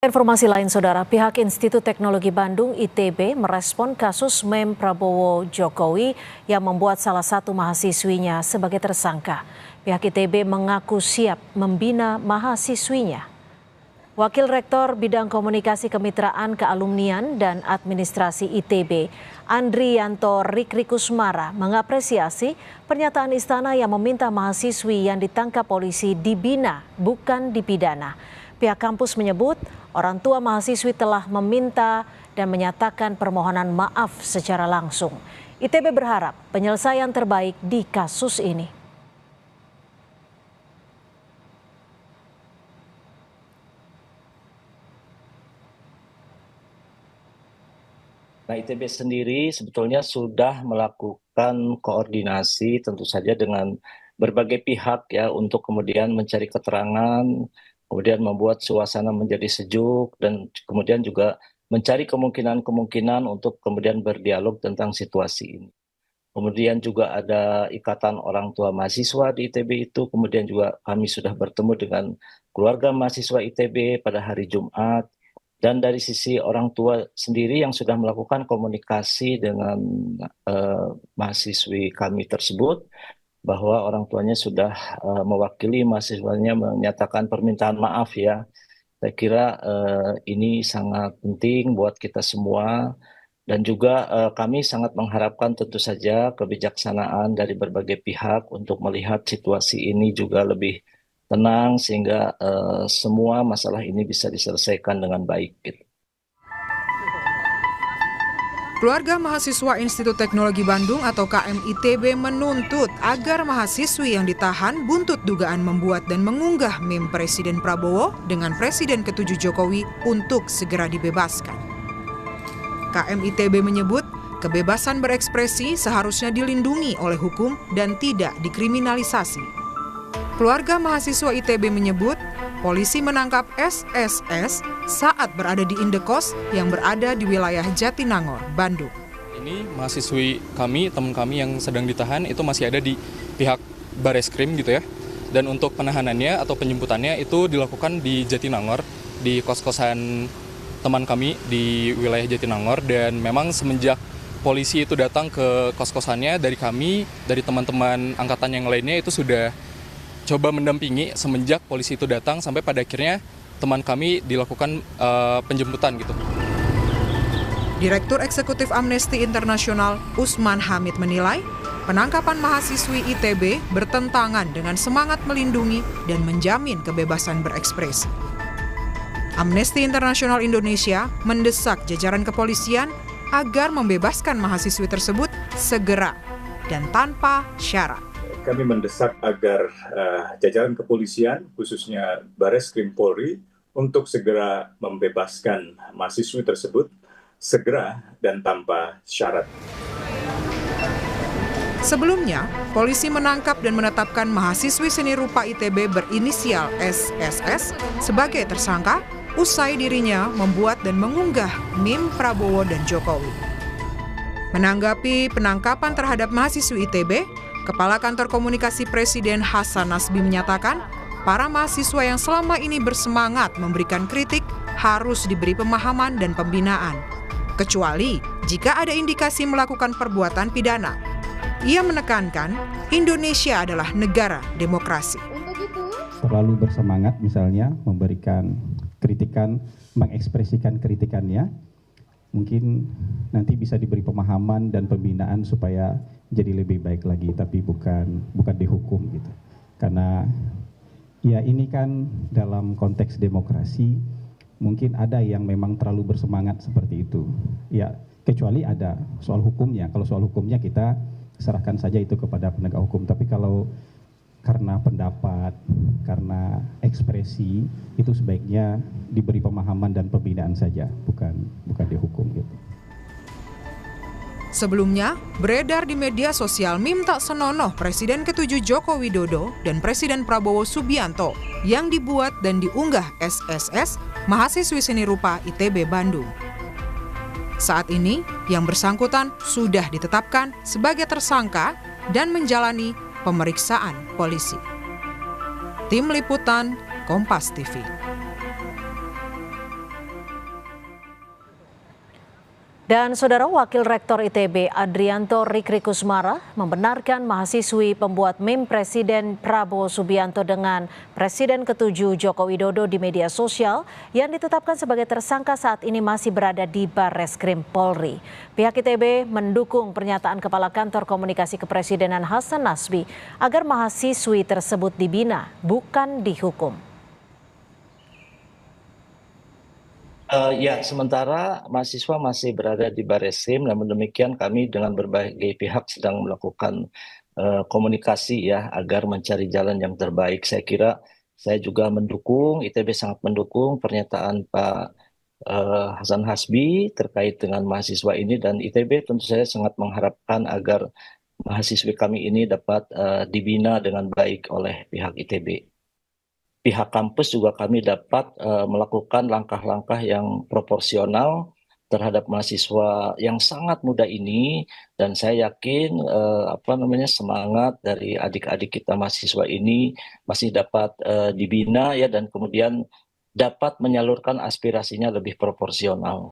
Informasi lain, Saudara, pihak Institut Teknologi Bandung (ITB) merespon kasus meme Prabowo Jokowi yang membuat salah satu mahasiswinya sebagai tersangka. Pihak ITB mengaku siap membina mahasiswinya. Wakil Rektor Bidang Komunikasi Kemitraan Kealumnian dan Administrasi ITB, Andrianto Rikrikusmara, mengapresiasi pernyataan istana yang meminta mahasiswi yang ditangkap polisi dibina, bukan dipidana. Pihak kampus menyebut orang tua mahasiswi telah meminta dan menyatakan permohonan maaf secara langsung. ITB berharap penyelesaian terbaik di kasus ini. Nah, ITB sendiri sebetulnya sudah melakukan koordinasi tentu saja dengan berbagai pihak ya untuk kemudian mencari keterangan, kemudian membuat suasana menjadi sejuk dan kemudian juga mencari kemungkinan-kemungkinan untuk kemudian berdialog tentang situasi ini. Kemudian juga ada ikatan orang tua mahasiswa di ITB itu, kemudian juga kami sudah bertemu dengan keluarga mahasiswa ITB pada hari Jumat. Dan dari sisi orang tua sendiri yang sudah melakukan komunikasi dengan mahasiswi kami tersebut, bahwa orang tuanya sudah mewakili mahasiswanya menyatakan permintaan maaf ya. Saya kira ini sangat penting buat kita semua. Dan juga kami sangat mengharapkan tentu saja kebijaksanaan dari berbagai pihak untuk melihat situasi ini juga lebih tenang sehingga semua masalah ini bisa diselesaikan dengan baik. Gitu. Keluarga mahasiswa Institut Teknologi Bandung atau KMITB menuntut agar mahasiswi yang ditahan buntut dugaan membuat dan mengunggah meme Presiden Prabowo dengan Presiden ke-7 Jokowi untuk segera dibebaskan. KMITB menyebut kebebasan berekspresi seharusnya dilindungi oleh hukum dan tidak dikriminalisasi. Keluarga mahasiswa ITB menyebut polisi menangkap SSS saat berada di indekos yang berada di wilayah Jatinangor, Bandung. Ini mahasiswi kami, teman kami yang sedang ditahan itu masih ada di pihak Bareskrim gitu ya. Dan untuk penahanannya atau penjemputannya itu dilakukan di Jatinangor, di kos-kosan teman kami di wilayah Jatinangor. Dan memang semenjak polisi itu datang ke kos-kosannya, dari kami, dari teman-teman angkatan yang lainnya itu sudah coba mendampingi semenjak polisi itu datang sampai pada akhirnya teman kami dilakukan penjemputan gitu. Direktur Eksekutif Amnesty International Usman Hamid menilai penangkapan mahasiswi ITB bertentangan dengan semangat melindungi dan menjamin kebebasan berekspresi. Amnesty International Indonesia mendesak jajaran kepolisian agar membebaskan mahasiswi tersebut segera dan tanpa syarat. Kami mendesak agar jajaran kepolisian, khususnya Bareskrim Polri, untuk segera membebaskan mahasiswi tersebut, segera dan tanpa syarat. Sebelumnya, polisi menangkap dan menetapkan mahasiswi seni rupa ITB berinisial SSS sebagai tersangka usai dirinya membuat dan mengunggah meme Prabowo dan Jokowi. Menanggapi penangkapan terhadap mahasiswi ITB, Kepala Kantor Komunikasi Presiden Hasan Nasbi menyatakan, para mahasiswa yang selama ini bersemangat memberikan kritik harus diberi pemahaman dan pembinaan, kecuali jika ada indikasi melakukan perbuatan pidana. Ia menekankan, Indonesia adalah negara demokrasi. Terlalu bersemangat misalnya memberikan kritikan, mengekspresikan kritikannya, mungkin nanti bisa diberi pemahaman dan pembinaan supaya jadi lebih baik lagi, tapi bukan dihukum gitu. Karena ya ini kan dalam konteks demokrasi mungkin ada yang memang terlalu bersemangat seperti itu. Ya kecuali ada soal hukumnya. Kalau soal hukumnya kita serahkan saja itu kepada penegak hukum. Tapi kalau karena pendapat, karena ekspresi, itu sebaiknya diberi pemahaman dan pembinaan saja, bukan dihukum gitu. Sebelumnya, beredar di media sosial meme tak senonoh Presiden ke-7 Joko Widodo dan Presiden Prabowo Subianto yang dibuat dan diunggah SSS, mahasiswi seni rupa ITB Bandung. Saat ini, yang bersangkutan sudah ditetapkan sebagai tersangka dan menjalani pemeriksaan polisi. Tim Liputan, Kompas TV. Dan Saudara Wakil Rektor ITB Adrianto Rikrikusmara membenarkan mahasiswi pembuat meme Presiden Prabowo Subianto dengan Presiden ke-7 Joko Widodo di media sosial yang ditetapkan sebagai tersangka saat ini masih berada di Barreskrim Polri. Pihak ITB mendukung pernyataan Kepala Kantor Komunikasi Kepresidenan Hasan Nasbi agar mahasiswi tersebut dibina, bukan dihukum. Ya, sementara mahasiswa masih berada di Barreskrim, namun demikian kami dengan berbagai pihak sedang melakukan komunikasi ya agar mencari jalan yang terbaik. Saya kira saya juga mendukung, ITB sangat mendukung pernyataan Pak Hasan Hasbi terkait dengan mahasiswa ini, dan ITB tentu saja sangat mengharapkan agar mahasiswi kami ini dapat dibina dengan baik oleh pihak ITB. Pihak kampus juga kami dapat melakukan langkah-langkah yang proporsional terhadap mahasiswa yang sangat muda ini, dan saya yakin semangat dari adik-adik kita mahasiswa ini masih dapat dibina ya, dan kemudian dapat menyalurkan aspirasinya lebih proporsional.